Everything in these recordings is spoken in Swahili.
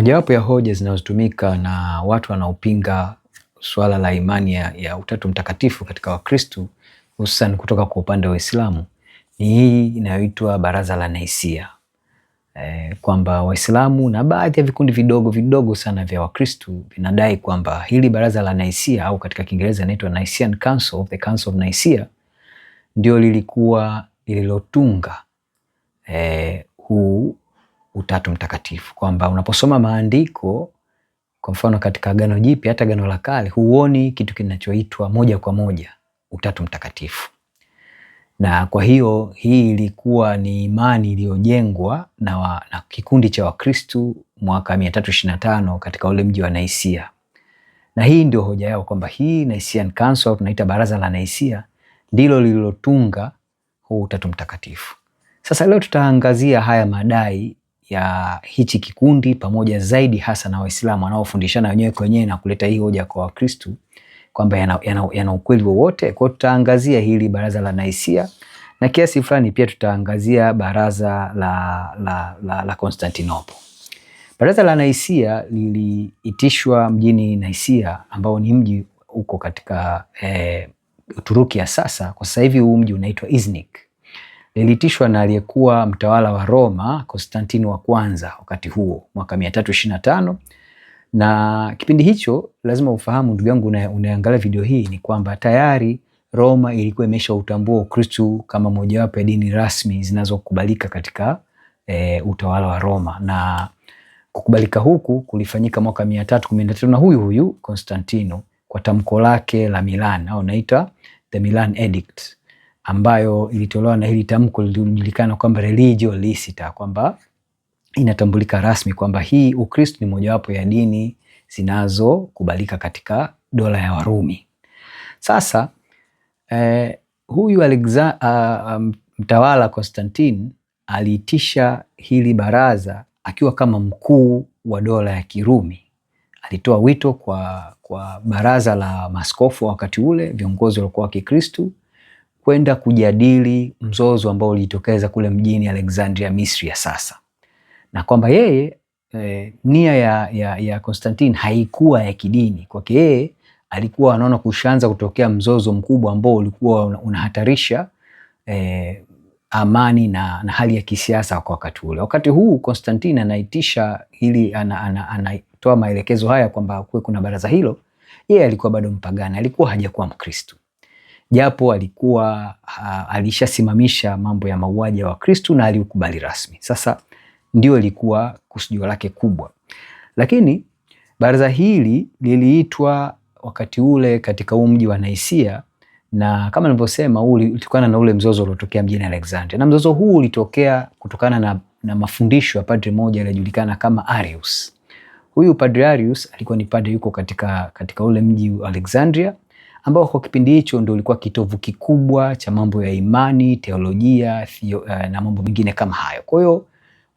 Mojawapo ya hoja zinazotumika na watu wanaopinga swala la imani ya Utatu Mtakatifu katika Wakristo, hususan kutoka kwa upande wa Uislamu, ni hii inayoitwa Baraza la Naisia. Kwamba Waislamu na baadhi ya vikundi vidogo sana vya Wakristo vinadai kwamba hili Baraza la Naisia, au katika Kiingereza inaitwa Nicene Council, the Council of Nicaea, ndio lilikuwa lililotunga huu Utatu Mtakatifu. Kwamba unaposoma maandiko, kwa mfano katika Agano Jipya hata Agano la Kale, huoni kitu kinachoitwa moja kwa moja Utatu Mtakatifu. Na kwa hiyo hii ilikuwa ni imani iliyojengwa na kikundi cha Wakristo mwaka 325 katika ule mji wa Naisia. Na hii ndio hoja yao kwamba hii Nicene Council, tunaita Baraza la Naisia, ndilo lililotunga huu Utatu Mtakatifu. Sasa leo tutaangazia haya madai ya hichi kikundi, pamoja zaidi hasa na Waislamu wanaofundishana wenyewe kwa wenyewe na kuleta hii hoja kwa Wakristo kwamba yana ukweli wowote. Kwa hiyo tutaangazia hili Baraza la Naisia, na kiasi fulani pia tutaangazia Baraza la Konstantinopo. Baraza la Naisia liliitishwa mjini Naisia, ambao ni mji uko katika Uturuki ya sasa. Kwa sasa hivi huu mji unaitwa Iznik. Liliitishwa na aliyekuwa mtawala wa Roma, Konstantini wa kwanza, wakati huo mwaka 325. Na kipindi hicho lazima ufahamu, ndugu yangu unaangalia video hii, ni kwamba tayari Roma ilikuwa imeshautambua Ukristo kama mojawapo ya dini rasmi zinazokubalika katika utawala wa Roma. Na kukubalika huku kulifanyika mwaka 313 na huyu Konstantino kwa tamko lake la Milan, au naita the Milan Edict, ambayo ilitolewa, na hili tamko lilijulikana kwamba religio licita, kwamba inatambulika rasmi kwamba hii Ukristo ni mojawapo ya dini zinazokubalika katika dola ya Warumi. Sasa huyu mtawala Konstantini aliitisha hili baraza akiwa kama mkuu wa dola ya Kirumi. Alitoa wito kwa baraza la maaskofu wakati ule, viongozi walikuwa wa Kikristo, kwenda kujadili mzozo ambao ulijitokeza kule mjini Alexandria, Misri ya sasa. Na kwamba yeye nia ya Konstantini haikuwa ya kidini. Kwake yeye alikuwa anaona kushaanza kutokea mzozo mkubwa ambao ulikuwa unahatarisha amani na hali ya kisiasa kwa wakati ule. Wakati huu Konstantini anaitisha hili, anatoa maelekezo haya kwamba kuwe kuna baraza hilo. Yeye alikuwa bado mpagani, alikuwa hajakuwa Mkristo, japo alikuwa alishasimamisha mambo ya mauaji ya Wakristo na aliukubali rasmi. Sasa ndio ilikuwa kusudio lake kubwa. Lakini baraza hili liliitwa wakati ule katika huu mji wa Naisia, na kama nilivyosema ulitokana na ule mzozo uliotokea mjini Alexandria. Na mzozo huu ulitokea kutokana na mafundisho ya padri mmoja aliyejulikana kama Arius. Huyu Padre Arius alikuwa ni padri yuko katika ule mji wa Alexandria, ambao kwa kipindi hicho ndio ulikuwa kitovu kikubwa cha mambo ya imani, teolojia, na mambo mengine kama hayo. Kwa hiyo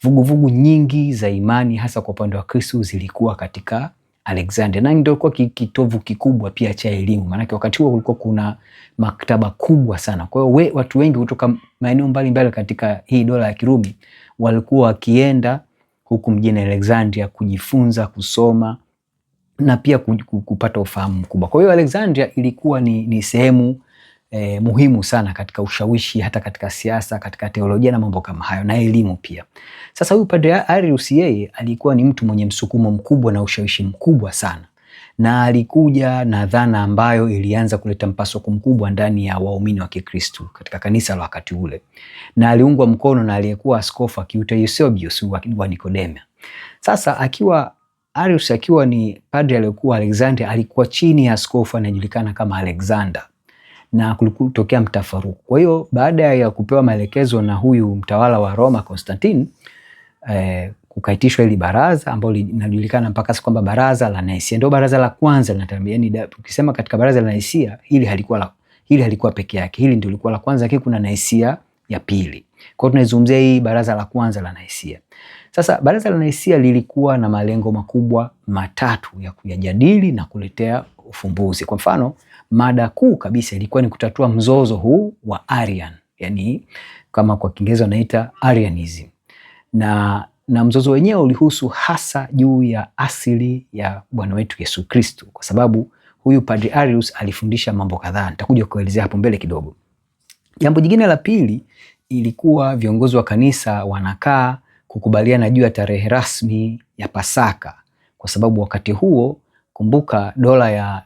vuguvugu nyingi za imani hasa kwa upande wa Kristo zilikuwa katika Alexandria, na ndio ilikuwa kitovu kikubwa pia cha elimu. Maana wakati huo kulikuwa kuna maktaba kubwa sana. Kwa hiyo watu wengi kutoka maeneo mbalimbali katika hii dola ya Kirumi walikuwa wakienda huku mjini Alexandria kujifunza, kusoma na pia kupata ufahamu mkubwa. Kwa hiyo Alexandria ilikuwa ni sehemu muhimu sana katika ushawishi, hata katika siasa, katika teolojia na mambo kama hayo, na elimu pia. Sasa huyu Padre Arius yeye alikuwa ni mtu mwenye msukumo mkubwa na ushawishi mkubwa sana, na alikuja na dhana ambayo ilianza kuleta mpasuko mkubwa ndani ya waumini wa Kikristo katika kanisa la wakati ule, na aliungwa mkono na aliyekuwa askofu akiitwa Eusebius wa Nikodemia. Sasa Arius akiwa ni padre aliyokuwa Alexandria, alikuwa chini ya askofu anajulikana kama Alexander, na kulitokea mtafaruku. Kwa hiyo baada ya kupewa maelekezo na huyu mtawala wa Roma Konstantini, kukaitishwa hili baraza ambalo linajulikana mpaka sasa kwamba Baraza la Naisia. Ndio baraza la kwanza linatambia, yani tukisema katika Baraza la Naisia hili halikuwa peke yake, hili ndio lilikuwa la kwanza, lakini kuna Naisia ya pili. Kwa hiyo tunazungumzia hii baraza la kwanza la Naisia. Sasa Baraza la Naisia lilikuwa na malengo makubwa matatu ya kuyajadili na kuletea ufumbuzi. Kwa mfano, mada kuu kabisa ilikuwa ni kutatua mzozo huu wa Arian, yani kama kwa Kiingereza wanaita Arianism. Na na mzozo wenyewe ulihusu hasa juu ya asili ya Bwana wetu Yesu Kristo, kwa sababu huyu Padre Arius alifundisha mambo kadhaa, nitakuja kuelezea hapo mbele kidogo. Jambo jingine la pili ilikuwa viongozi wa kanisa wanakaa kukubaliana juu ya tarehe rasmi ya Pasaka, kwa sababu wakati huo, kumbuka, dola ya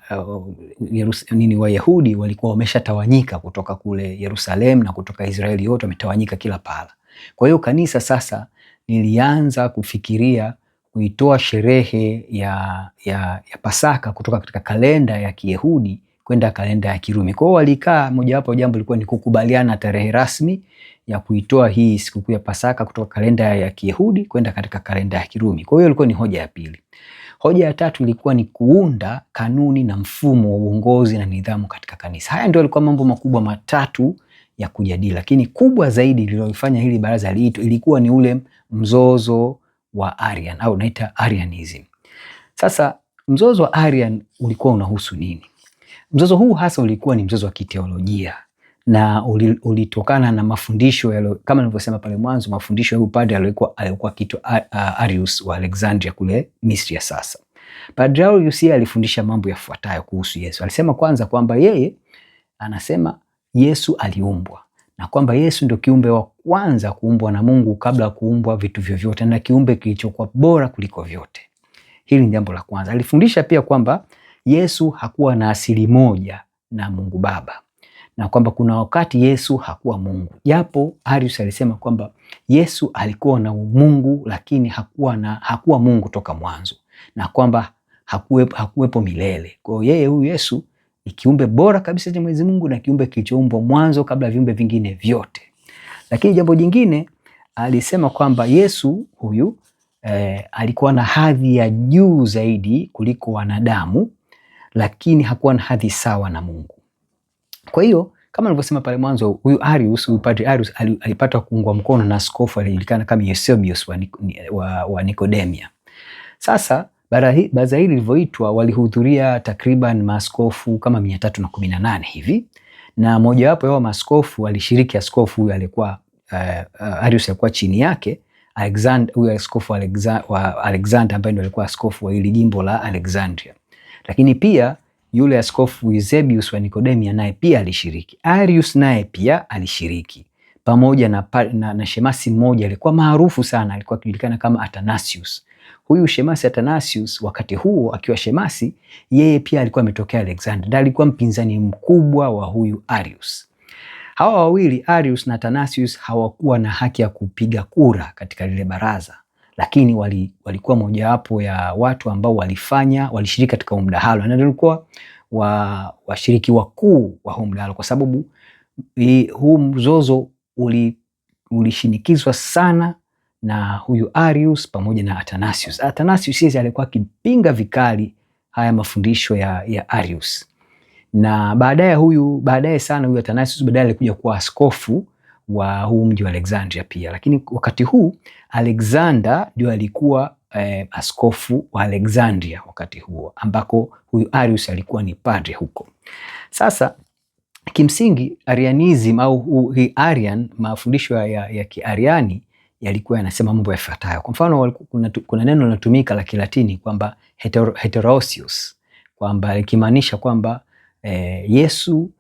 Wayahudi walikuwa wameshatawanyika kutoka kule Yerusalemu na kutoka Israeli yote, wametawanyika kila pahala. Kwa hiyo kanisa sasa lilianza kufikiria kuitoa sherehe ya Pasaka kutoka katika kalenda ya Kiyahudi kwenda kalenda ya Kirumi. Kwa hiyo walikaa, mojawapo jambo lilikuwa ni kukubaliana tarehe rasmi ya kuitoa hii sikukuu ya Pasaka kutoka kalenda ya Kiyahudi kwenda katika kalenda ya Kirumi. Kwa hiyo ilikuwa ni hoja ya pili. Hoja ya tatu ilikuwa ni kuunda kanuni na mfumo wa uongozi na nidhamu katika kanisa. Haya ndio yalikuwa mambo makubwa matatu ya kujadili, lakini kubwa zaidi lililofanya hili baraza liitwe ilikuwa ni ule mzozo wa Arian au naita Arianism. Sasa mzozo wa Arian ulikuwa unahusu nini? Mzozo huu hasa ulikuwa ni mzozo wa kiteolojia na ulitokana na mafundisho yale, kama nilivyosema pale mwanzo, mafundisho ya padre alikuwa akiitwa Arius wa Alexandria kule Misri ya sasa. Padre Arius alifundisha mambo yafuatayo kuhusu Yesu. Alisema kwanza kwamba yeye anasema Yesu aliumbwa na kwamba Yesu ndio kiumbe wa kwanza kuumbwa na Mungu kabla ya kuumbwa vitu vyovyote, na kiumbe kilichokuwa bora kuliko vyote. Hili ni jambo la kwanza. Alifundisha pia kwamba Yesu hakuwa na asili moja na Mungu Baba, na kwamba kuna wakati Yesu hakuwa Mungu. Japo Arius alisema kwamba Yesu alikuwa na Mungu lakini hakuwa Mungu toka mwanzo, na kwamba hakuwepo milele. Kwa hiyo yeye huyu Yesu ni kiumbe bora kabisa cha Mwenyezi Mungu na kiumbe kilichoumbwa mwanzo kabla ya viumbe vingine vyote. Lakini jambo jingine alisema kwamba Yesu huyu alikuwa na hadhi ya juu zaidi kuliko wanadamu, lakini hakuwa na hadhi sawa na Mungu. Kwa hiyo kama nilivyosema pale mwanzo, huyu Padre Arius alipata kuungwa mkono na askofu aliyejulikana kama Eusebius wa Nikodemia. Sasa baraza hili lilivyoitwa, walihudhuria takriban maaskofu kama 318 hivi, na mojawapo ya maaskofu alishiriki, askofu huyu alikuwa Arius alikuwa chini yake, huyu askofu wa Alexander ambaye ndio alikuwa askofu wa hili jimbo la Alexandria. Lakini pia yule askofu Eusebius wa Nikodemia naye pia alishiriki. Arius naye pia alishiriki pamoja na shemasi mmoja alikuwa maarufu sana, alikuwa akijulikana kama Athanasius. Huyu shemasi Athanasius wakati huo akiwa shemasi, yeye pia alikuwa ametokea Alexander na alikuwa mpinzani mkubwa wa huyu Arius. Hawa wawili Arius na Athanasius hawakuwa na haki ya kupiga kura katika lile baraza, lakini walikuwa mojawapo ya watu ambao walishiriki katika mdahalo, na walikuwa washiriki wakuu wa mdahalo, kwa sababu huu mzozo ulishinikizwa sana na huyu Arius pamoja na Athanasius. Athanasius yeye alikuwa akipinga vikali haya mafundisho ya Arius, na baadaye sana huyu Athanasius baadaye alikuja kuwa askofu wa huu mji wa Alexandria pia. Lakini wakati huu Alexander ndio alikuwa askofu wa Alexandria wakati huo, ambako huyu Arius alikuwa ni padre huko. Sasa kimsingi Arianism au hii Arian, mafundisho ya Kiariani yalikuwa yanasema mambo yafuatayo. Kwa mfano, kuna neno linatumika la Kilatini kwamba heteroousios, kwamba ikimaanisha kwamba Yesu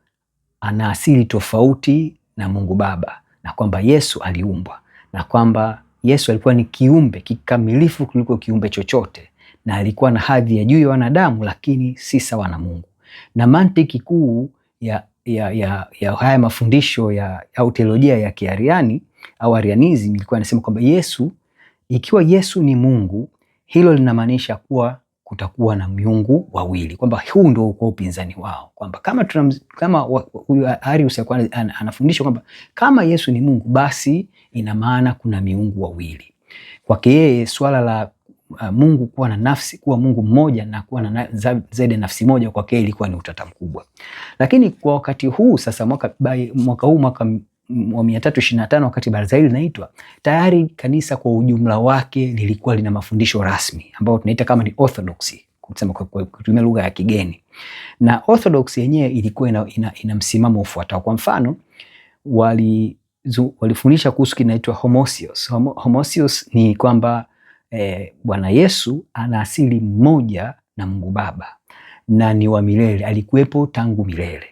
ana asili tofauti na Mungu Baba, na kwamba Yesu aliumbwa, na kwamba Yesu alikuwa ni kiumbe kikamilifu kuliko kiumbe chochote, na alikuwa na hadhi ya juu ya wanadamu lakini si sawa na Mungu. Na mantiki kuu ya haya mafundisho au teolojia ya Kiariani au Arianism ilikuwa inasema kwamba ikiwa Yesu ni Mungu, hilo linamaanisha kuwa kutakuwa na miungu wawili, kwamba huu ndio kwa upinzani wao, kwamba kama huyu Arius anafundisha kwamba kama Yesu ni Mungu, basi ina maana kuna miungu wawili. Kwake yeye swala la Mungu kuwa na nafsi, kuwa Mungu mmoja na kuwa na zaidi ya nafsi moja, kwake yeye ilikuwa ni utata mkubwa. Lakini kwa wakati huu sasa, mwaka wa 325 wakati baraza hili linaitwa, tayari kanisa kwa ujumla wake lilikuwa lina mafundisho rasmi ambayo tunaita kama ni orthodoxy, kusema kwa kutumia lugha ya kigeni. Na orthodoxy yenyewe ilikuwa ina msimamo ufuatao. Kwa mfano, walifundisha kuhusu kinaitwa homoousios. Homoousios ni kwamba Bwana Yesu ana asili moja na Mungu Baba na ni wa milele, alikuwepo tangu milele,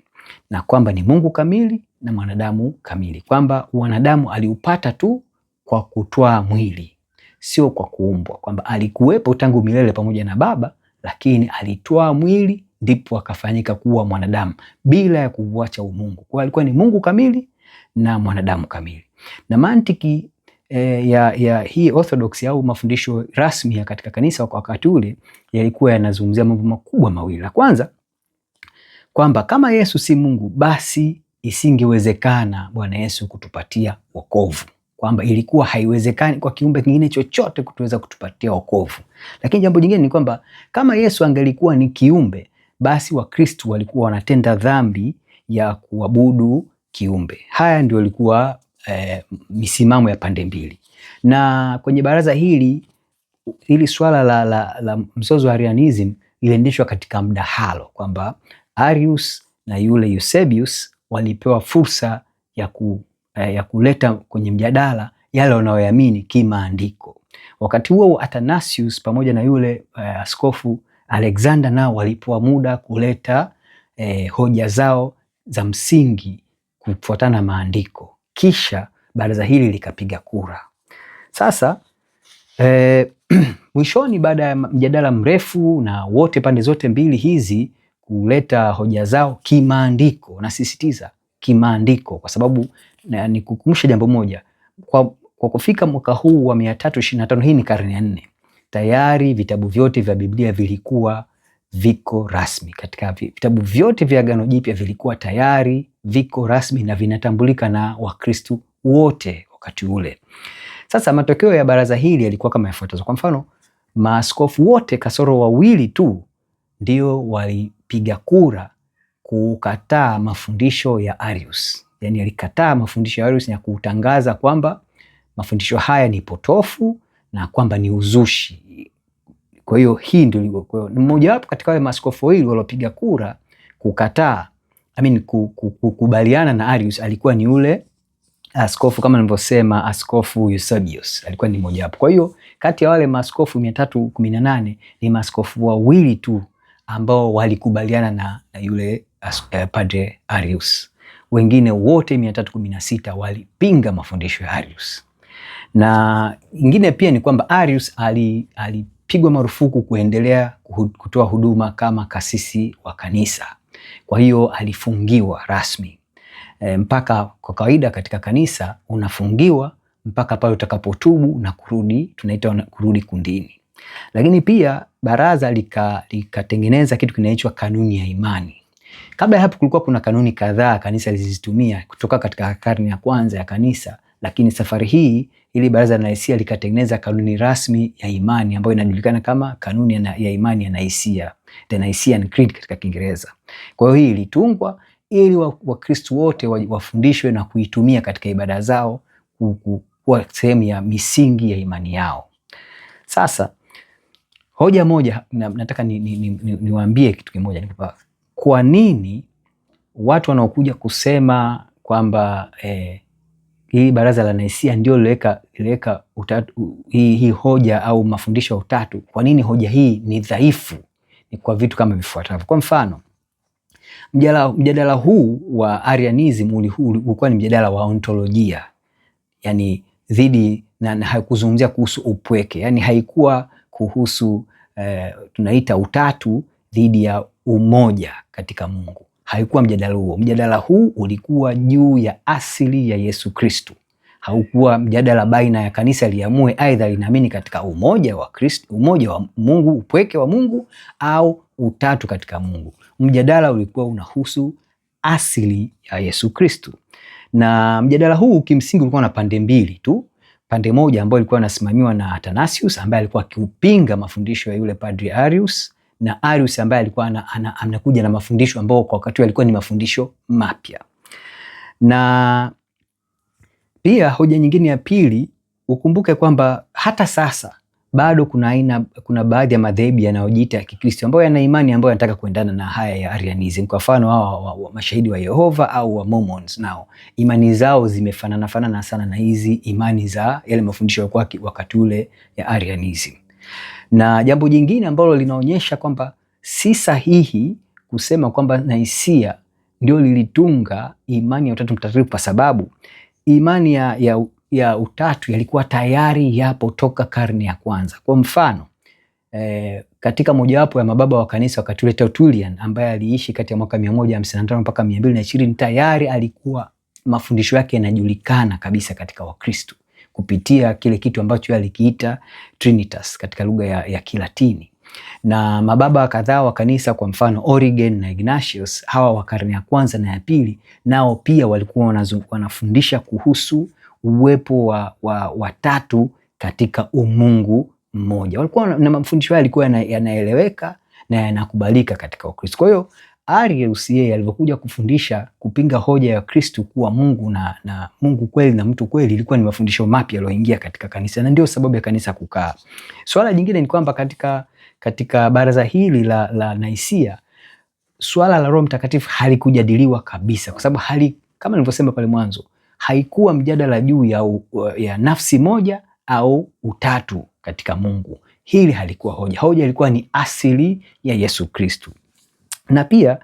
na kwamba ni Mungu kamili na mwanadamu kamili, kwamba wanadamu aliupata tu kwa kutwaa mwili, sio kwa kuumbwa, kwamba alikuwepo tangu milele pamoja na Baba, lakini alitwaa mwili ndipo akafanyika kuwa mwanadamu bila ya kuuacha umungu. Kwa alikuwa ni Mungu kamili na mwanadamu kamili. Na mantiki ya hii orthodox au mafundisho rasmi ya katika kanisa kwa wakati ule yalikuwa yanazungumzia mambo makubwa mawili. La kwanza, kwamba kama Yesu si Mungu, basi isingewezekana Bwana Yesu kutupatia wokovu, kwamba ilikuwa haiwezekani kwa kiumbe kingine chochote kutuweza kutupatia wokovu. Lakini jambo jingine ni kwamba kama Yesu angelikuwa ni kiumbe, basi Wakristo walikuwa wanatenda dhambi ya kuabudu kiumbe. Haya ndio ilikuwa misimamo ya pande mbili. Na kwenye baraza hili swala la mzozo wa Arianism iliendeshwa katika mdahalo, kwamba Arius na yule Eusebius walipewa fursa ya kuleta kwenye mjadala yale wanayoamini kimaandiko. Wakati huo Athanasius pamoja na yule askofu Alexander nao walipewa muda kuleta hoja zao za msingi kufuatana na maandiko. Kisha baraza hili likapiga kura. Sasa mwishoni, baada ya mjadala mrefu na wote pande zote mbili hizi kuleta hoja zao kimaandiko, nasisitiza kimaandiko, kwa sababu nikukumbusha jambo moja, kwa kufika mwaka huu wa 325, hii ni karne ya 4, tayari vitabu vyote vya Biblia vilikuwa viko rasmi. Katika vitabu vyote vya Agano Jipya vilikuwa tayari viko rasmi na vinatambulika na Wakristo wote wakati ule. Sasa matokeo ya baraza hili yalikuwa kama yafuatazo. Kwa mfano, maaskofu wote kasoro wawili tu ndio walipiga kura kukataa mafundisho ya Arius. Yani alikataa mafundisho ya Arius na kutangaza kwamba mafundisho haya ni potofu na kwamba ni uzushi. Kwa hiyo hii ndio ilikuwa mmoja wapo katika wale maaskofu wawili waliopiga kura kukataa, kukubaliana na Arius, alikuwa ni yule askofu, kama nilivyosema, askofu Eusebius alikuwa ni mmoja wapo. Kwa hiyo kati ya wale maaskofu 318 ni maaskofu wawili tu ambao walikubaliana na yule Padre Arius. Wengine wote 316 walipinga mafundisho ya Arius. Na ingine pia ni kwamba Arius alipigwa marufuku kuendelea kutoa huduma kama kasisi wa kanisa. Kwa hiyo alifungiwa rasmi. Mpaka kwa kawaida katika kanisa unafungiwa mpaka pale utakapotubu na kurudi, tunaita kurudi kundini. Lakini pia baraza likatengeneza kitu kinaitwa kanuni ya imani. Kabla ya hapo kulikuwa kuna kanuni kadhaa kanisa lilizitumia kutoka katika karne ya kwanza ya kanisa, lakini safari hii ili baraza la Nisia likatengeneza kanuni rasmi ya imani ambayo inajulikana kama kanuni ya imani ya Nisia, the Nicene Creed katika Kiingereza. Kwa hiyo hii ilitungwa ili Wakristo wote wafundishwe na kuitumia katika ibada zao kuwa sehemu ya misingi ya imani yao. Sasa hoja moja nataka niwaambie kitu kimoja, ni kwamba kwa nini watu wanaokuja kusema kwamba hii baraza la Nisia ndio lileka hii hoja au mafundisho ya utatu, kwa nini hoja hii ni dhaifu? Ni kwa vitu kama vifuatavyo. Kwa mfano, mjadala huu wa Arianism ulikuwa ni mjadala wa ontolojia, yani dhidi na haikuzungumzia kuhusu upweke, yani haikuwa kuhusu tunaita utatu dhidi ya umoja katika Mungu. Haikuwa mjadala huo. Mjadala huu ulikuwa juu ya asili ya Yesu Kristo. Haukuwa mjadala baina ya kanisa liamue aidha linaamini katika umoja wa Kristo, umoja wa Mungu, upweke wa Mungu au utatu katika Mungu. Mjadala ulikuwa unahusu asili ya Yesu Kristo. Na mjadala huu kimsingi ulikuwa na pande mbili tu. Pande moja ambayo ilikuwa inasimamiwa na Athanasius ambaye alikuwa akiupinga mafundisho ya yule Padre Arius, na Arius ambaye alikuwa anakuja na mafundisho ambao kwa wakati alikuwa ni mafundisho mapya. Na pia hoja nyingine ya pili, ukumbuke kwamba hata sasa bado kuna baadhi ya madhehebu yanayojiita ya Kikristo ambayo yana imani ambayo yanataka kuendana na haya ya Arianism. Kwa mfano hao mashahidi wa Yehova au wa Mormons, nao imani zao zimefanana sana na hizi imani za yale mafundisho ya wakati ule ya Arianism. Na jambo jingine ambalo linaonyesha kwamba si sahihi kusema kwamba Naisia ndio lilitunga imani ya Utatu Mtakatifu, kwa sababu imani ya utatu yalikuwa tayari yapo toka karne ya kwanza. Kwa mfano katika mojawapo ya mababa wa kanisa wakati ule, Tertullian, ambaye aliishi kati ya mwaka 155 mpaka 220, tayari alikuwa mafundisho yake yanajulikana kabisa katika Wakristo kupitia kile kitu ambacho alikiita Trinitas katika lugha ya Kilatini. Na mababa kadhaa wa kanisa, kwa mfano Origen na Ignatius, hawa wa karne ya kwanza na ya pili, nao pia walikuwa wanafundisha kuhusu uwepo wa tatu katika umungu mmoja. Walikuwa na mafundisho yao yalikuwa yanaeleweka na yanakubalika katika Ukristo. Kwa hiyo Arius yeye alipokuja kufundisha kupinga hoja ya Kristo kuwa Mungu na Mungu kweli na mtu kweli, ilikuwa ni mafundisho mapya yaliyoingia katika kanisa, na ndio sababu ya kanisa kukaa. Swala jingine ni kwamba katika baraza hili la Naisia, swala la Roho Mtakatifu halikujadiliwa kabisa, kwa sababu kama nilivyosema pale mwanzo, haikuwa mjadala juu ya nafsi moja au utatu katika Mungu. Hili halikuwa hoja. Hoja ilikuwa ni asili ya Yesu Kristo. Na pia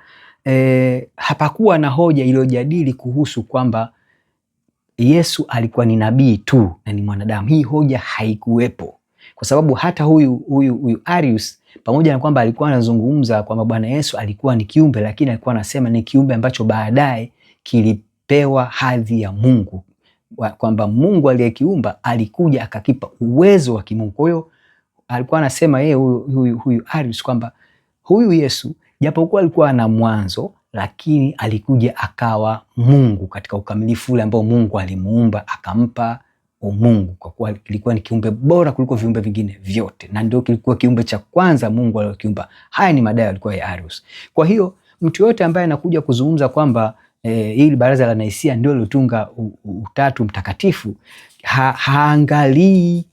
hapakuwa na hoja iliyojadili kuhusu kwamba Yesu alikuwa ni nabii tu na ni mwanadamu. Hii hoja haikuwepo, kwa sababu hata huyu Arius, pamoja na kwamba alikuwa anazungumza kwamba Bwana Yesu alikuwa ni kiumbe, lakini alikuwa anasema ni kiumbe ambacho baadaye kilipewa hadhi ya Mungu, kwamba Mungu aliyekiumba alikuja akakipa uwezo wa kimungu. Kwa hiyo alikuwa anasema yeye huyu Arius kwamba huyu Yesu japokuwa alikuwa na mwanzo, lakini alikuja akawa Mungu katika ukamilifu ule ambao Mungu alimuumba akampa umungu, kwa kuwa kilikuwa ni kiumbe bora kuliko viumbe vingine vyote, na ndio kilikuwa kiumbe cha kwanza Mungu aliyokiumba. Haya ni madai alikuwa ya Arius. Kwa hiyo mtu yote ambaye anakuja kuzungumza kwamba hili baraza la Naisia ndio lilotunga Utatu Mtakatifu, haangalii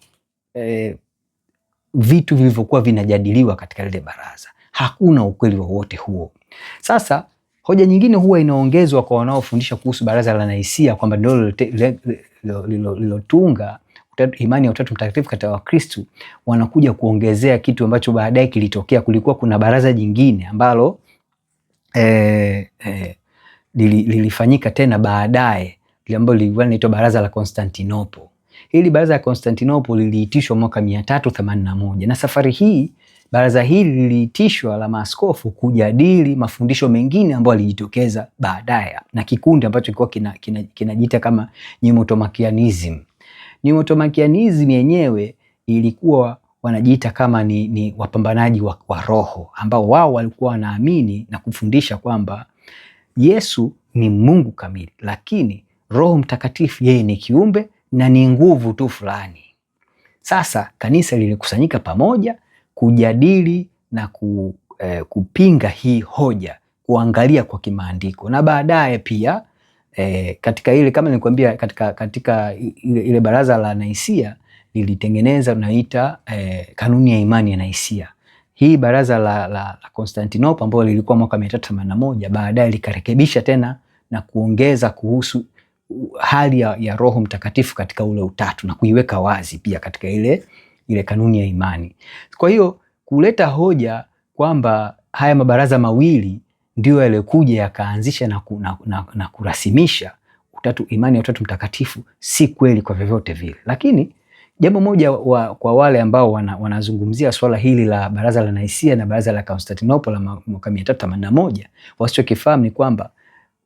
vitu vilivyokuwa vinajadiliwa katika lile baraza. Hakuna ukweli wowote huo. Sasa hoja nyingine huwa inaongezwa kwa wanaofundisha kuhusu baraza la Naisia kwamba ndio lilotunga imani ya Utatu Mtakatifu katika Wakristo. Wanakuja kuongezea kitu ambacho baadaye kilitokea. Kulikuwa kuna baraza jingine ambalo lilifanyika tena baadaye, ambalo lilikuwa linaitwa baraza la Konstantinople. Hili baraza la Konstantinople liliitishwa mwaka 381, na safari hii baraza hili liliitishwa la maaskofu kujadili mafundisho mengine ambayo yalijitokeza baadaye na kikundi ambacho kilikuwa kinajiita kama Pneumatormachianism. Pneumatormachianism yenyewe ilikuwa wanajiita kama ni wapambanaji wa roho, ambao wao walikuwa wanaamini na kufundisha kwamba Yesu ni Mungu kamili, lakini Roho Mtakatifu yeye ni kiumbe na ni nguvu tu fulani. Sasa kanisa lilikusanyika pamoja kujadili na kupinga hii hoja, kuangalia kwa kimaandiko, na baadaye pia katika ile, kama nilikwambia, katika ile baraza la Naisia lilitengeneza unaita kanuni ya imani ya Naisia. Hii baraza la Konstantinople ambalo lilikuwa mwaka 381 baadaye likarekebisha tena na kuongeza kuhusu hali ya Roho Mtakatifu katika ule utatu na kuiweka wazi pia katika ile kanuni ya imani. Kwa hiyo kuleta hoja kwamba haya mabaraza mawili ndio yalikuja yakaanzisha na kurasimisha imani ya Utatu Mtakatifu si kweli kwa vyovyote vile. Lakini jambo moja kwa wale ambao wanazungumzia swala hili la baraza la Naisia na baraza la Konstantinople la mwaka 381 wasichokifahamu ni kwamba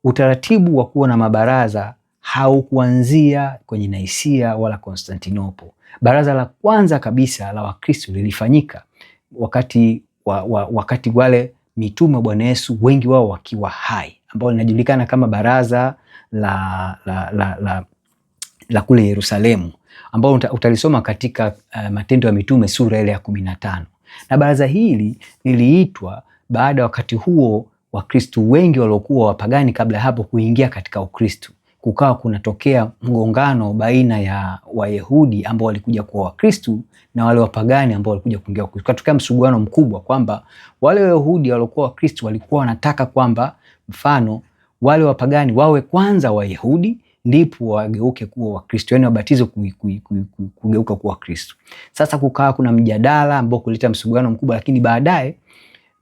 utaratibu wa kuwa na mabaraza haukuanzia kwenye Naisia wala Konstantinople. Baraza la kwanza kabisa la Wakristo lilifanyika wakati wale mitume wa Bwana Yesu wengi wao wakiwa hai, ambao linajulikana kama baraza la kule Yerusalemu, ambao utalisoma katika Matendo ya Mitume sura ile ya 15. Na baraza hili liliitwa baada ya wakati huo Wakristo wengi waliokuwa wapagani kabla hapo kuingia katika Ukristo. kukawa kunatokea mgongano baina ya Wayahudi ambao walikuja kuwa Wakristo na wale wapagani ambao walikuja kuingia Ukristo. Katokea msuguano mkubwa kwamba wale Wayahudi waliokuwa Wakristo walikuwa wanataka kwamba mfano wale wapagani wawe kwanza Wayahudi ndipo wageuke kuwa Wakristo, yani wabatizwe kugeuka kuwa Wakristo. Sasa kukawa kuna mjadala ambao kuleta msuguano mkubwa, lakini baadaye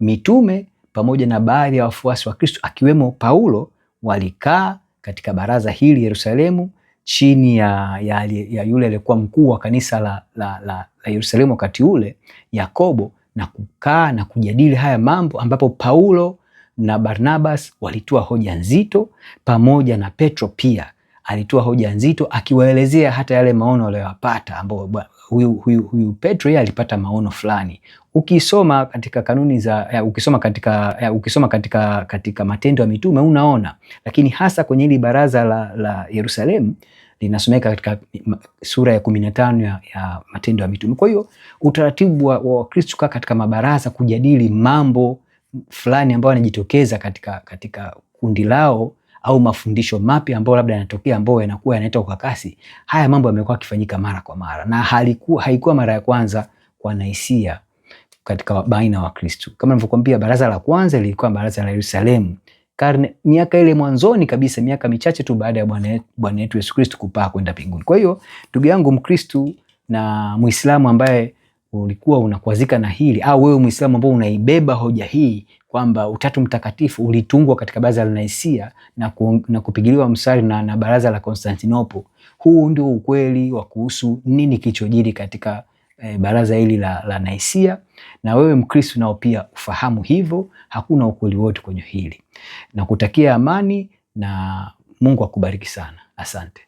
mitume pamoja na baadhi ya wafuasi wa Kristo akiwemo Paulo walikaa katika baraza hili Yerusalemu chini ya yule aliyekuwa mkuu wa kanisa la Yerusalemu wakati ule, Yakobo, na kukaa na kujadili haya mambo, ambapo Paulo na Barnabas walitoa hoja nzito, pamoja na Petro pia alitoa hoja nzito akiwaelezea hata yale maono waliyopata, ambao huyu Petro yeye alipata maono fulani. Ukisoma katika kanuni za ukisoma katika Matendo ya Mitume unaona, lakini hasa kwenye hili baraza la Yerusalemu linasomeka katika sura ya 15 ya Matendo ya Mitume. Kwa hiyo utaratibu wa Wakristo kukaa katika mabaraza kujadili mambo fulani ambayo yanajitokeza katika kundi lao, au mafundisho mapya ambayo labda yanatokea ambayo yanakuwa yanaleta kwa kasi. Haya mambo yamekuwa yakifanyika mara kwa mara, na haikuwa mara ya kwanza kwa Nisia katika baina ya Wakristo. Kama nilivyokuambia, baraza la kwanza lilikuwa baraza la Yerusalemu miaka ile mwanzoni kabisa, miaka michache tu baada ya Bwana wetu Yesu Kristo kupaa kwenda mbinguni. Kwa hiyo ndugu yangu Mkristo na Muislamu ambaye ulikuwa unakwazika na hili, au wewe Muislamu ambao unaibeba hoja hii kwamba Utatu Mtakatifu ulitungwa katika baraza la Nisia na kupigiliwa msari na baraza la Konstantinopo, huu ndio ukweli wa kuhusu nini kilichojiri katika baraza hili la Nisia. Na wewe Mkristo nao pia ufahamu hivyo, hakuna ukweli wote kwenye hili. Na kutakia amani na Mungu akubariki sana. Asante.